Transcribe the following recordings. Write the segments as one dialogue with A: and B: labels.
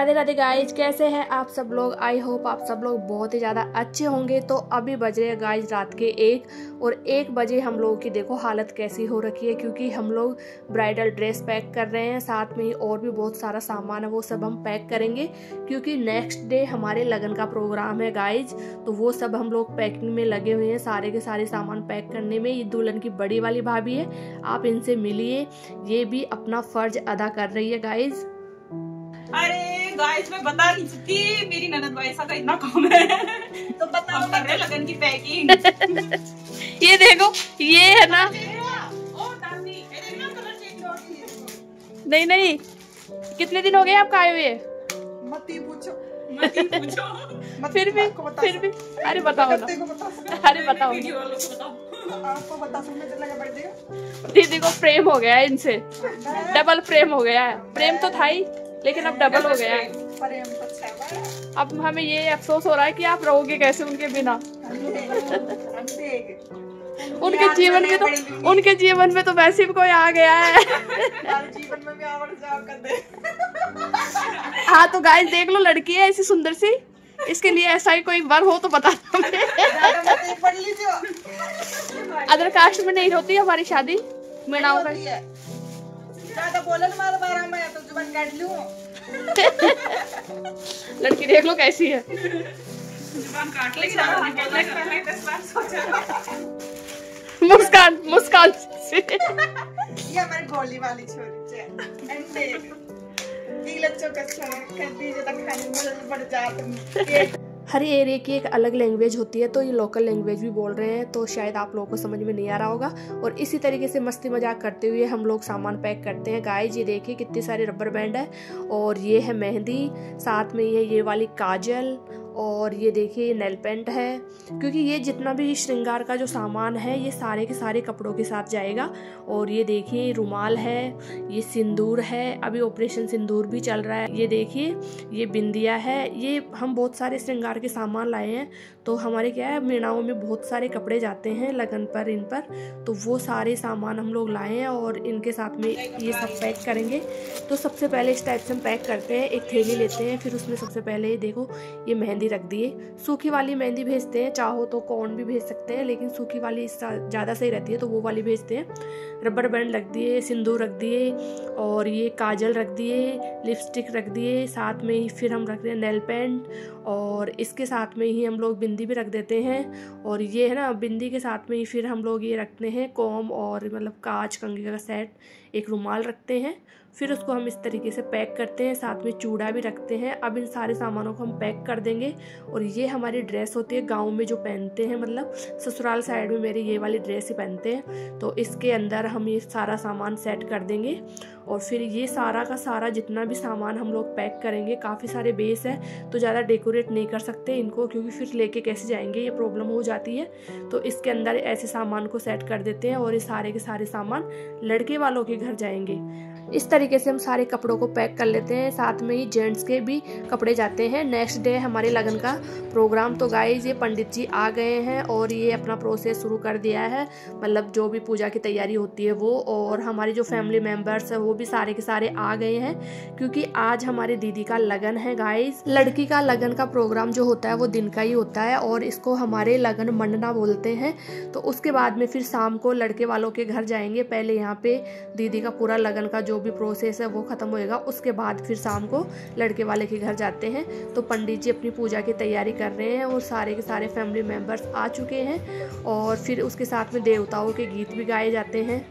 A: Radhe Radhe guys, कैसे हैं आप सब लोग। आई होप आप सब लोग बहुत ही ज़्यादा अच्छे होंगे। तो अभी बज रहे हैं गाइज रात के 1 बजे हम लोगों की देखो हालत कैसी हो रखी है, क्योंकि हम लोग ब्राइडल ड्रेस पैक कर रहे हैं, साथ में ही और भी बहुत सारा सामान है वो सब हम पैक करेंगे, क्योंकि नेक्स्ट डे हमारे लगन का प्रोग्राम है गाइज। तो वो सब हम लोग पैकिंग में लगे हुए हैं, सारे के सारे सामान पैक करने में। ये दुल्हन की बड़ी वाली भाभी है, आप इनसे मिलिए, ये भी अपना फर्ज अदा कर रही है गाइज।
B: अरे गाइस मैं बता नहीं सकती, मेरी ननद वाइसा का इतना काम है तो बताओ, कर रहे लगन की पैकिंग
A: ये देखो, ये है ना, नहीं कितने दिन हो गए आपका आए हुए?
B: मत ही पूछो
A: फिर भी अरे बताओ ना, अरे बताओ
B: आपको बता सकते लगा पड़ जाएगा।
A: दीदी को प्रेम हो गया है इनसे, डबल प्रेम हो गया है। प्रेम तो था ही, लेकिन अब डबल हो गया है। अब हमें ये अफसोस हो रहा है कि आप रहोगे कैसे उनके बिना। उनके जीवन में तो वैसे भी कोई आ गया है।
B: जीवन में भी कर दे।
A: हाँ तो गाइस देख लो, लड़की है ऐसी सुंदर सी, इसके लिए ऐसा ही कोई वर हो तो बता दो। अदर कास्ट में नहीं होती हमारी शादी, मीणाओं का। लड़की देख लो कैसी है,
B: जुबान काट ले।
A: मुस्कान से।
B: ये हमारी गोली वाली छोरी है।
A: हर एरिया की एक अलग लैंग्वेज होती है, तो ये लोकल लैंग्वेज भी बोल रहे हैं, तो शायद आप लोगों को समझ में नहीं आ रहा होगा। और इसी तरीके से मस्ती मजाक करते हुए हम लोग सामान पैक करते हैं गाइस। ये देखिए कितने सारे रबर बैंड है, और ये है मेहंदी, साथ में ये वाली काजल, और ये देखिए नेल पेंट है, क्योंकि ये जितना भी श्रृंगार का जो सामान है ये सारे के सारे कपड़ों के साथ जाएगा। और ये देखिए रुमाल है, ये सिंदूर है, अभी ऑपरेशन सिंदूर भी चल रहा है। ये देखिए ये बिंदिया है, ये हम बहुत सारे श्रृंगार के सामान लाए हैं। तो हमारे क्या है, मीणाओं में बहुत सारे कपड़े जाते हैं लगन पर, इन पर, तो वो सारे सामान हम लोग लाए हैं और इनके साथ में ये सब पैक करेंगे। तो सबसे पहले इस टाइप से हम पैक करते हैं, एक थैली लेते हैं, फिर उसमें सबसे पहले देखो ये मेहंदी रख दिए। सूखी वाली मेहंदी भेजते हैं, चाहो तो कौन भी भेज सकते हैं, लेकिन सूखी वाली ज़्यादा सही रहती है तो वो वाली भेजते हैं। रबर बैंड रख दिए, सिंदूर रख दिए, और ये काजल रख दिए, लिपस्टिक रख दिए, साथ में ही फिर हम रख रहे हैं नेल पेंट, और इसके साथ में ही हम लोग बिंदी भी रख देते हैं। और ये है ना, बिंदी के साथ में ही फिर हम लोग ये रखते हैं कॉम, और मतलब कांच कंघी का सेट, एक रुमाल रखते हैं। फिर उसको हम इस तरीके से पैक करते हैं, साथ में चूड़ा भी रखते हैं। अब इन सारे सामानों को हम पैक कर देंगे। और ये हमारी ड्रेस होती है गांव में जो पहनते हैं, मतलब ससुराल साइड में मेरी ये वाली ड्रेस ही पहनते हैं। तो इसके अंदर हम ये सारा सामान सेट कर देंगे, और फिर ये सारा का सारा जितना भी सामान हम लोग पैक करेंगे, काफ़ी सारे बेस है तो ज़्यादा डेकोरेट नहीं कर सकते इनको, क्योंकि फिर लेके कैसे जाएंगे, ये प्रॉब्लम हो जाती है। तो इसके अंदर ऐसे सामान को सेट कर देते हैं, और ये सारे के सारे सामान लड़के वालों के घर जाएंगे। इस तरीके से हम सारे कपड़ों को पैक कर लेते हैं, साथ में ही जेंट्स के भी कपड़े जाते हैं। नेक्स्ट डे हमारे लगन का प्रोग्राम। तो गाइस ये पंडित जी आ गए हैं और ये अपना प्रोसेस शुरू कर दिया है, मतलब जो भी पूजा की तैयारी होती है वो। और हमारी जो फैमिली मेंबर्स है वो भी सारे के सारे आ गए हैं, क्योंकि आज हमारे दीदी का लगन है गाइस। लड़की का लगन का प्रोग्राम जो होता है वो दिन का ही होता है, और इसको हमारे लगन मंडना बोलते हैं। तो उसके बाद में फिर शाम को लड़के वालों के घर जाएंगे। पहले यहाँ पे दीदी का पूरा लगन का जो भी प्रोसेस है वो खत्म होएगा, उसके बाद फिर शाम को लड़के वाले के घर जाते हैं। तो पंडित जी अपनी पूजा की तैयारी कर रहे हैं, और सारे के सारे फैमिली मेंबर्स आ चुके हैं, और फिर उसके साथ में देवताओं के गीत भी गाए जाते हैं।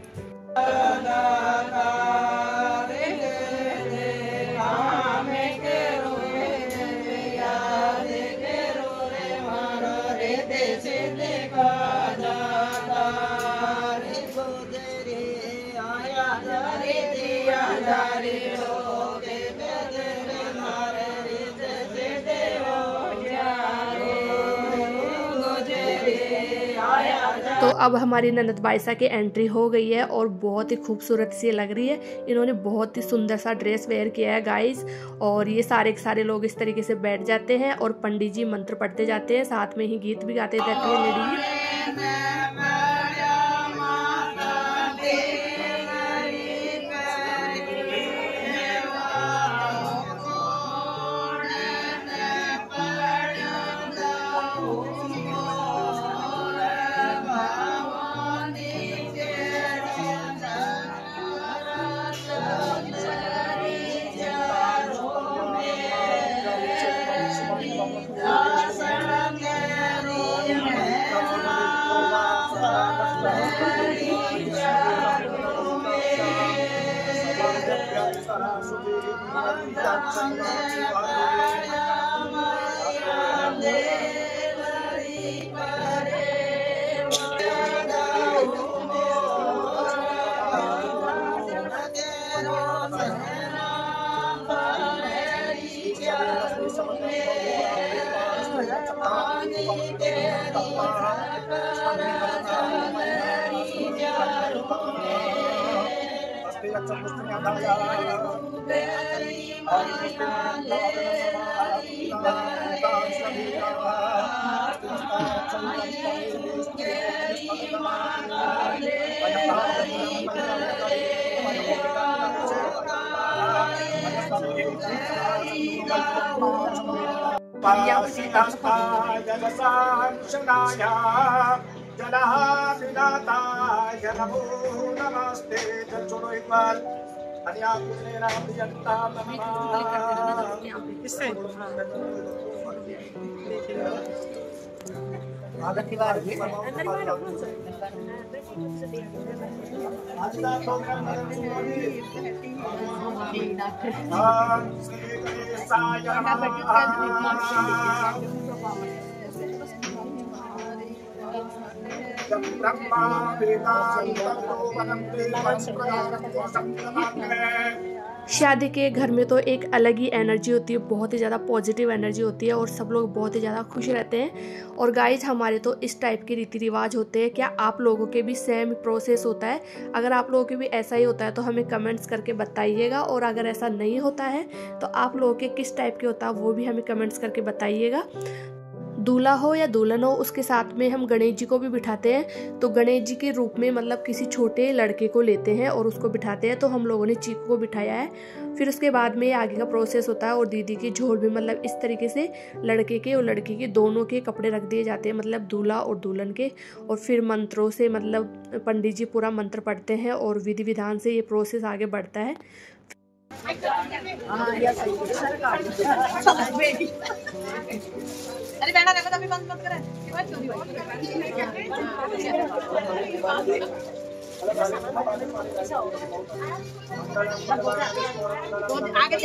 A: तो अब हमारी ननद बाइसा की एंट्री हो गई है, और बहुत ही खूबसूरत सी लग रही है। इन्होंने बहुत ही सुंदर सा ड्रेस वेयर किया है गाइस। और ये सारे के सारे लोग इस तरीके से बैठ जाते हैं, और पंडित जी मंत्र पढ़ते जाते हैं, साथ में ही गीत भी गाते जाती है लेडी।
C: नमो नमस्ते। जल छोड़ो एक बार।
A: शादी के घर में तो एक अलग ही एनर्जी होती है, बहुत ही ज़्यादा पॉजिटिव एनर्जी होती है और सब लोग बहुत ही ज़्यादा खुश रहते हैं। और गाइज हमारे तो इस टाइप के रीति रिवाज होते हैं। क्या आप लोगों के भी सेम प्रोसेस होता है? अगर आप लोगों के भी ऐसा ही होता है तो हमें कमेंट्स करके बताइएगा, और अगर ऐसा नहीं होता है तो आप लोगों के किस टाइप के होता है वो भी हमें कमेंट्स करके बताइएगा। दूल्हा हो या दुल्हन हो, उसके साथ में हम गणेश जी को भी बिठाते हैं। तो गणेश जी के रूप में मतलब किसी छोटे लड़के को लेते हैं और उसको बिठाते हैं। तो हम लोगों ने चीकू को बिठाया है। फिर उसके बाद में आगे का प्रोसेस होता है। और दीदी की झोल में मतलब इस तरीके से लड़के के और लड़की के दोनों के कपड़े रख दिए जाते हैं, मतलब दूल्हा और दुल्हन के। और फिर मंत्रों से मतलब पंडित जी पूरा मंत्र पढ़ते हैं और विधि विधान से ये प्रोसेस आगे बढ़ता है।
B: अरे बैठा रहता अभी बंद मत करें। आगे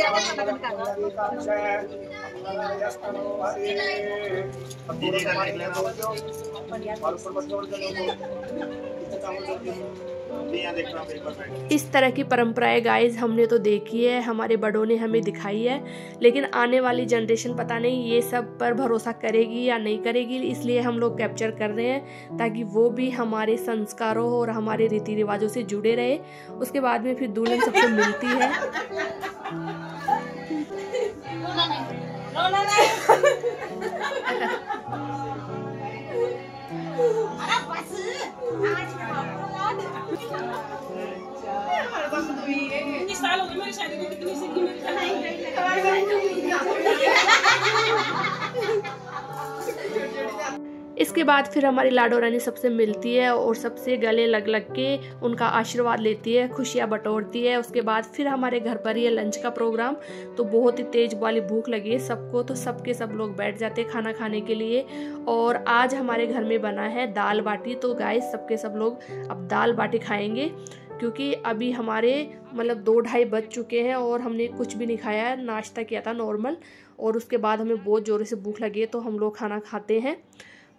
A: इस तरह की परंपराएं गाइज हमने तो देखी है, हमारे बड़ों ने हमें दिखाई है। लेकिन आने वाली जनरेशन पता नहीं ये सब पर भरोसा करेगी या नहीं करेगी, इसलिए हम लोग कैप्चर कर रहे हैं ताकि वो भी हमारे संस्कारों और हमारे रीति रिवाजों से जुड़े रहे। उसके बाद में फिर दुल्हन सबसे मिलती है। इसके बाद फिर हमारी लाडो रानी सबसे मिलती है और सबसे गले लग लग के उनका आशीर्वाद लेती है, खुशियाँ बटोरती है। उसके बाद फिर हमारे घर पर ही है लंच का प्रोग्राम। तो बहुत ही तेज वाली भूख लगी है सबको, तो सबके सब लोग बैठ जाते हैं खाना खाने के लिए। और आज हमारे घर में बना है दाल बाटी। तो गाइस सबके सब लोग अब दाल बाटी खाएंगे, क्योंकि अभी हमारे मतलब 2-2:30 बज चुके हैं और हमने कुछ भी नहीं खाया है, नाश्ता किया था नॉर्मल। और उसके बाद हमें बहुत ज़ोर से भूख लगी है तो हम लोग खाना खाते हैं।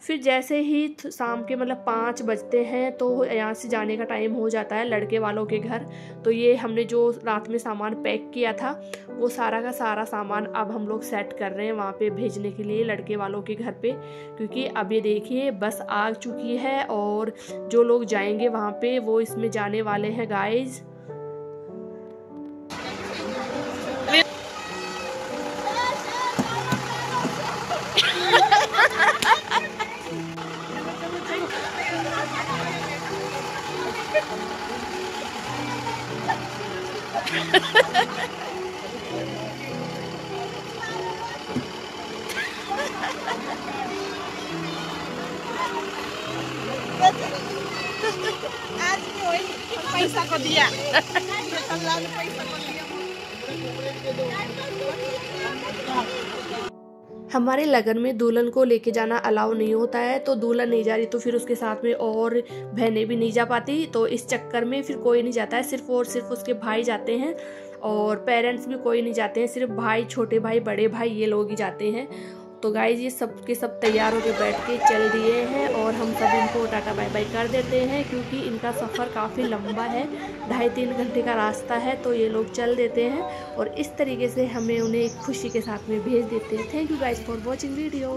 A: फिर जैसे ही शाम के मतलब 5 बजते हैं तो यहाँ से जाने का टाइम हो जाता है लड़के वालों के घर। तो ये हमने जो रात में सामान पैक किया था वो सारा का सारा सामान अब हम लोग सेट कर रहे हैं वहाँ पे भेजने के लिए लड़के वालों के घर पे। क्योंकि अब ये देखिए बस आ चुकी है और जो लोग जाएंगे वहाँ पे वो इसमें जाने वाले हैं गाइज।
B: आज पैसा को दिया।
A: हमारे लगन में दुल्हन को लेके जाना अलाउ नहीं होता है, तो दुल्हन नहीं जा रही तो फिर उसके साथ में और बहनें भी नहीं जा पाती, तो इस चक्कर में फिर कोई नहीं जाता है, सिर्फ और सिर्फ उसके भाई जाते हैं और पेरेंट्स भी कोई नहीं जाते हैं, सिर्फ भाई, छोटे भाई, बड़े भाई ये लोग ही जाते हैं। तो गाइज ये सब के सब तैयार होके बैठ के चल दिए हैं और हम सब इनको टाटा बाय बाय कर देते हैं, क्योंकि इनका सफ़र काफ़ी लंबा है, 2.5-3 घंटे का रास्ता है, तो ये लोग चल देते हैं और इस तरीके से हमें उन्हें खुशी के साथ में भेज देते हैं। Thank you guys for watching video.